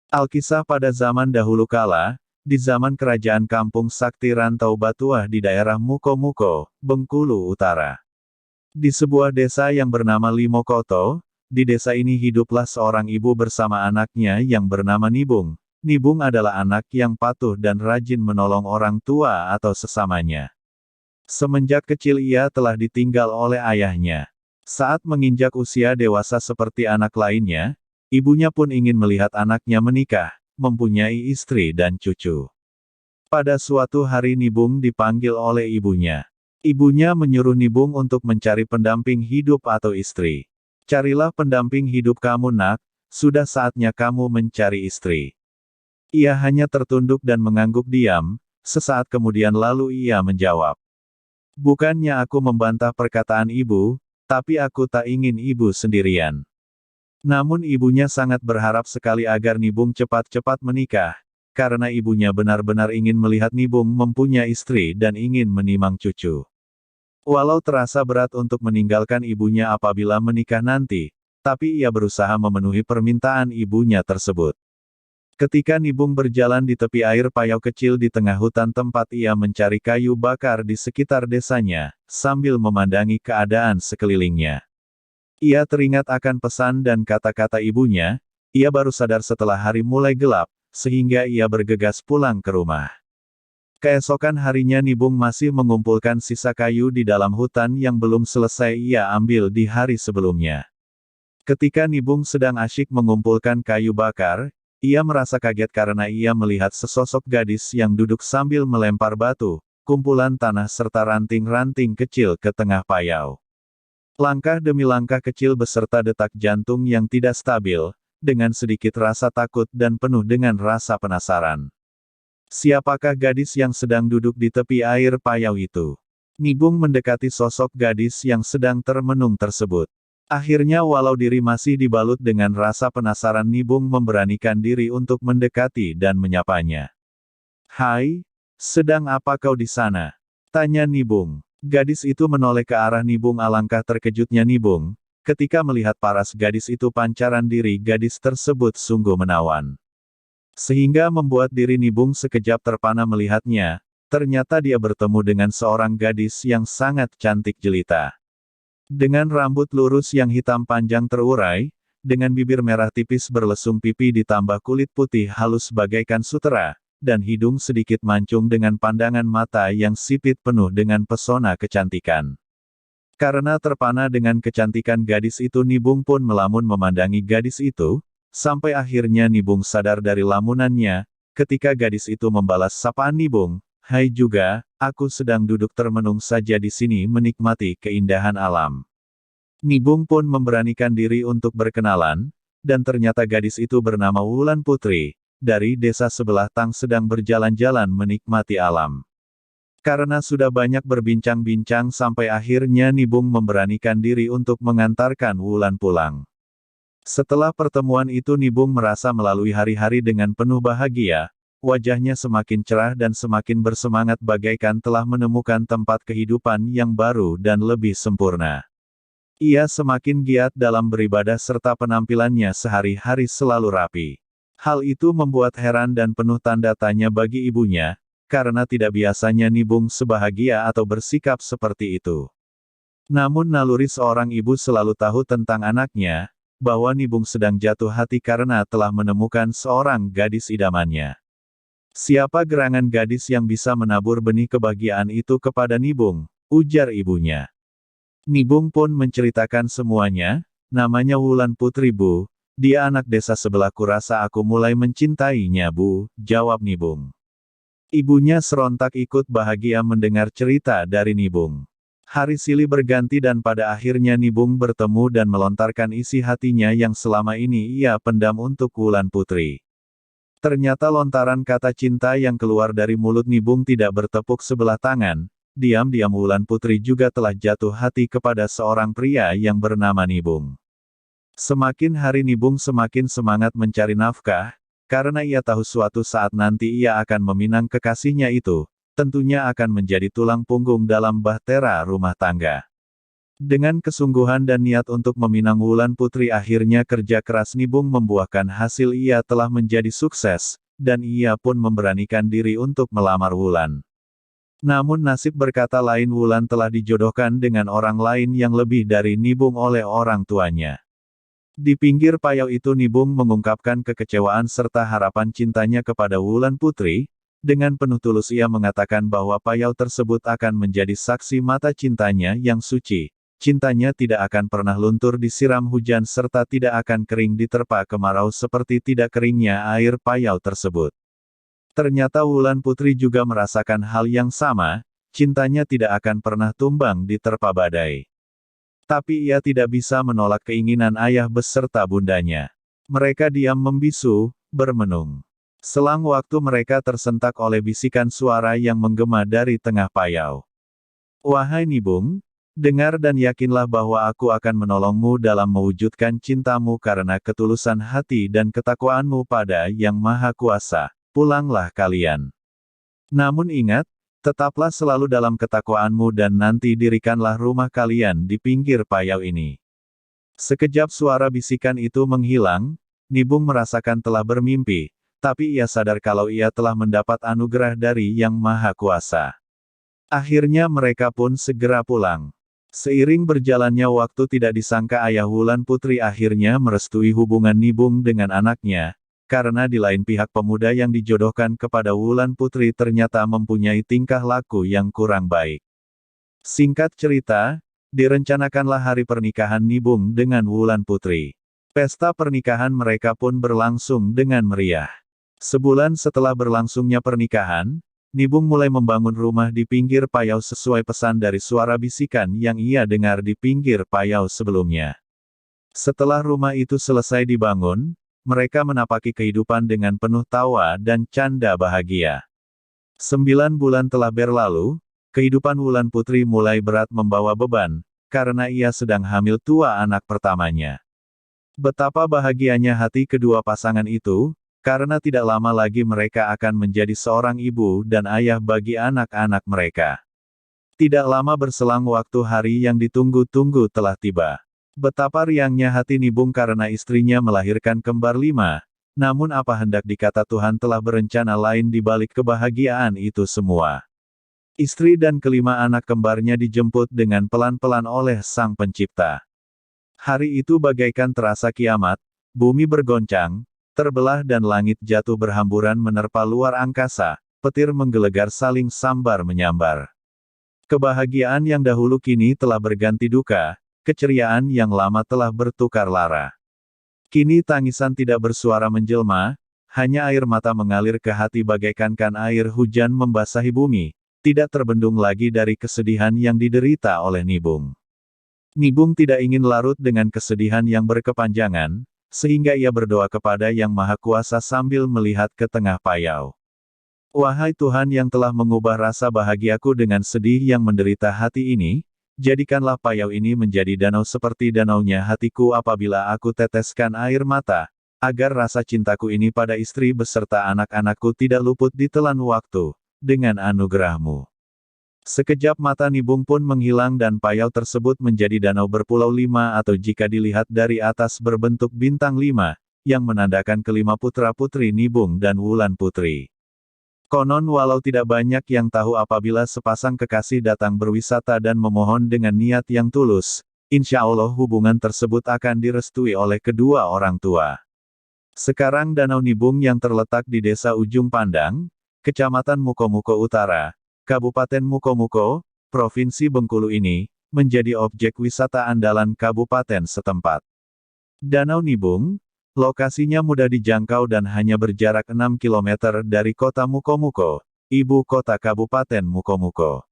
Alkisah pada zaman dahulu kala, di zaman kerajaan Kampung Sakti Rantau Batuah di daerah Muko-Muko, Bengkulu Utara. Di sebuah desa yang bernama Limokoto, di desa ini hiduplah seorang ibu bersama anaknya yang bernama Nibung. Nibung adalah anak yang patuh dan rajin menolong orang tua atau sesamanya. Semenjak kecil ia telah ditinggal oleh ayahnya. Saat menginjak usia dewasa seperti anak lainnya, ibunya pun ingin melihat anaknya menikah, mempunyai istri dan cucu. Pada suatu hari Nibung dipanggil oleh ibunya. Ibunya menyuruh Nibung untuk mencari pendamping hidup atau istri. Carilah pendamping hidup kamu nak, sudah saatnya kamu mencari istri. Ia hanya tertunduk dan mengangguk diam, sesaat kemudian lalu ia menjawab. Bukannya aku membantah perkataan ibu, tapi aku tak ingin ibu sendirian. Namun ibunya sangat berharap sekali agar Nibung cepat-cepat menikah, karena ibunya benar-benar ingin melihat Nibung mempunyai istri dan ingin menimang cucu. Walau terasa berat untuk meninggalkan ibunya apabila menikah nanti, tapi ia berusaha memenuhi permintaan ibunya tersebut. Ketika Nibung berjalan di tepi air payau kecil di tengah hutan tempat ia mencari kayu bakar di sekitar desanya, sambil memandangi keadaan sekelilingnya. Ia teringat akan pesan dan kata-kata ibunya, ia baru sadar setelah hari mulai gelap, sehingga ia bergegas pulang ke rumah. Keesokan harinya Nibung masih mengumpulkan sisa kayu di dalam hutan yang belum selesai ia ambil di hari sebelumnya. Ketika Nibung sedang asyik mengumpulkan kayu bakar, ia merasa kaget karena ia melihat sesosok gadis yang duduk sambil melempar batu, kumpulan tanah serta ranting-ranting kecil ke tengah payau. Langkah demi langkah kecil beserta detak jantung yang tidak stabil, dengan sedikit rasa takut dan penuh dengan rasa penasaran. Siapakah gadis yang sedang duduk di tepi air payau itu? Nibung mendekati sosok gadis yang sedang termenung tersebut. Akhirnya walau diri masih dibalut dengan rasa penasaran Nibung memberanikan diri untuk mendekati dan menyapanya. Hai, sedang apa kau di sana? Tanya Nibung. Gadis itu menoleh ke arah Nibung alangkah terkejutnya Nibung, ketika melihat paras gadis itu pancaran diri gadis tersebut sungguh menawan. Sehingga membuat diri Nibung sekejap terpana melihatnya, ternyata dia bertemu dengan seorang gadis yang sangat cantik jelita. Dengan rambut lurus yang hitam panjang terurai, dengan bibir merah tipis berlesung pipi ditambah kulit putih halus bagaikan sutera, dan hidung sedikit mancung dengan pandangan mata yang sipit penuh dengan pesona kecantikan. Karena terpana dengan kecantikan gadis itu Nibung pun melamun memandangi gadis itu, sampai akhirnya Nibung sadar dari lamunannya, ketika gadis itu membalas sapaan Nibung, hai juga, aku sedang duduk termenung saja di sini menikmati keindahan alam. Nibung pun memberanikan diri untuk berkenalan, dan ternyata gadis itu bernama Wulan Putri, dari desa sebelah Tang sedang berjalan-jalan menikmati alam. Karena sudah banyak berbincang-bincang sampai akhirnya Nibung memberanikan diri untuk mengantarkan Wulan pulang. Setelah pertemuan itu Nibung merasa melalui hari-hari dengan penuh bahagia, wajahnya semakin cerah dan semakin bersemangat bagaikan telah menemukan tempat kehidupan yang baru dan lebih sempurna. Ia semakin giat dalam beribadah serta penampilannya sehari-hari selalu rapi. Hal itu membuat heran dan penuh tanda tanya bagi ibunya, karena tidak biasanya Nibung sebahagia atau bersikap seperti itu. Namun naluri seorang ibu selalu tahu tentang anaknya, bahwa Nibung sedang jatuh hati karena telah menemukan seorang gadis idamannya. Siapa gerangan gadis yang bisa menabur benih kebahagiaan itu kepada Nibung, ujar ibunya. Nibung pun menceritakan semuanya, namanya Wulan Putri Bu. Dia anak desa sebelah kurasa aku mulai mencintainya Bu, jawab Nibung. Ibunya serontak ikut bahagia mendengar cerita dari Nibung. Hari silih berganti dan pada akhirnya Nibung bertemu dan melontarkan isi hatinya yang selama ini ia pendam untuk Wulan Putri. Ternyata lontaran kata cinta yang keluar dari mulut Nibung tidak bertepuk sebelah tangan, diam-diam Wulan Putri juga telah jatuh hati kepada seorang pria yang bernama Nibung. Semakin hari Nibung semakin semangat mencari nafkah, karena ia tahu suatu saat nanti ia akan meminang kekasihnya itu, tentunya akan menjadi tulang punggung dalam bahtera rumah tangga. Dengan kesungguhan dan niat untuk meminang Wulan Putri, akhirnya kerja keras Nibung membuahkan hasil. Ia telah menjadi sukses, dan ia pun memberanikan diri untuk melamar Wulan. Namun nasib berkata lain, Wulan telah dijodohkan dengan orang lain yang lebih dari Nibung oleh orang tuanya. Di pinggir payau itu Nibung mengungkapkan kekecewaan serta harapan cintanya kepada Wulan Putri. Dengan penuh tulus ia mengatakan bahwa payau tersebut akan menjadi saksi mata cintanya yang suci. Cintanya tidak akan pernah luntur disiram hujan serta tidak akan kering diterpa kemarau seperti tidak keringnya air payau tersebut. Ternyata Wulan Putri juga merasakan hal yang sama, cintanya tidak akan pernah tumbang diterpa badai. Tapi ia tidak bisa menolak keinginan ayah beserta bundanya. Mereka diam membisu, bermenung. Selang waktu mereka tersentak oleh bisikan suara yang menggema dari tengah payau. "Wahai Nibung, dengar dan yakinlah bahwa aku akan menolongmu dalam mewujudkan cintamu karena ketulusan hati dan ketakwaanmu pada Yang Maha Kuasa. Pulanglah kalian. Namun ingat, tetaplah selalu dalam ketakwaanmu dan nanti dirikanlah rumah kalian di pinggir payau ini." Sekejap suara bisikan itu menghilang, Nibung merasakan telah bermimpi, tapi ia sadar kalau ia telah mendapat anugerah dari Yang Maha Kuasa. Akhirnya mereka pun segera pulang. Seiring berjalannya waktu, tidak disangka ayah Wulan Putri akhirnya merestui hubungan Nibung dengan anaknya. Karena di lain pihak pemuda yang dijodohkan kepada Wulan Putri ternyata mempunyai tingkah laku yang kurang baik. Singkat cerita, direncanakanlah hari pernikahan Nibung dengan Wulan Putri. Pesta pernikahan mereka pun berlangsung dengan meriah. Sebulan setelah berlangsungnya pernikahan, Nibung mulai membangun rumah di pinggir payau sesuai pesan dari suara bisikan yang ia dengar di pinggir payau sebelumnya. Setelah rumah itu selesai dibangun, mereka menapaki kehidupan dengan penuh tawa dan canda bahagia. 9 bulan telah berlalu, kehidupan Wulan Putri mulai berat membawa beban, karena ia sedang hamil tua anak pertamanya. Betapa bahagianya hati kedua pasangan itu, karena tidak lama lagi mereka akan menjadi seorang ibu dan ayah bagi anak-anak mereka. Tidak lama berselang waktu, hari yang ditunggu-tunggu telah tiba. Betapa riangnya hati Nibung karena istrinya melahirkan kembar 5, namun apa hendak dikata, Tuhan telah berencana lain di balik kebahagiaan itu semua. Istri dan kelima anak kembarnya dijemput dengan pelan-pelan oleh Sang Pencipta. Hari itu bagaikan terasa kiamat, bumi bergoncang, terbelah dan langit jatuh berhamburan menerpa luar angkasa, petir menggelegar saling sambar menyambar. Kebahagiaan yang dahulu kini telah berganti duka. Keceriaan yang lama telah bertukar lara. Kini tangisan tidak bersuara menjelma, hanya air mata mengalir ke hati bagaikan air hujan membasahi bumi, tidak terbendung lagi dari kesedihan yang diderita oleh Nibung. Nibung tidak ingin larut dengan kesedihan yang berkepanjangan, sehingga ia berdoa kepada Yang Maha Kuasa sambil melihat ke tengah payau. "Wahai Tuhan yang telah mengubah rasa bahagiaku dengan sedih yang menderita hati ini, jadikanlah payau ini menjadi danau seperti danaunya hatiku apabila aku teteskan air mata, agar rasa cintaku ini pada istri beserta anak-anakku tidak luput ditelan waktu, dengan anugerah-Mu." Sekejap mata Nibung pun menghilang dan payau tersebut menjadi danau berpulau 5 atau jika dilihat dari atas berbentuk bintang 5, yang menandakan kelima putra-putri Nibung dan Wulan Putri. Konon walau tidak banyak yang tahu apabila sepasang kekasih datang berwisata dan memohon dengan niat yang tulus, insya Allah hubungan tersebut akan direstui oleh kedua orang tua. Sekarang Danau Nibung yang terletak di Desa Ujung Pandang, Kecamatan Mukomuko Utara, Kabupaten Mukomuko, Provinsi Bengkulu ini, menjadi objek wisata andalan kabupaten setempat. Danau Nibung, lokasinya mudah dijangkau dan hanya berjarak 6 km dari kota Mukomuko, ibu kota Kabupaten Mukomuko.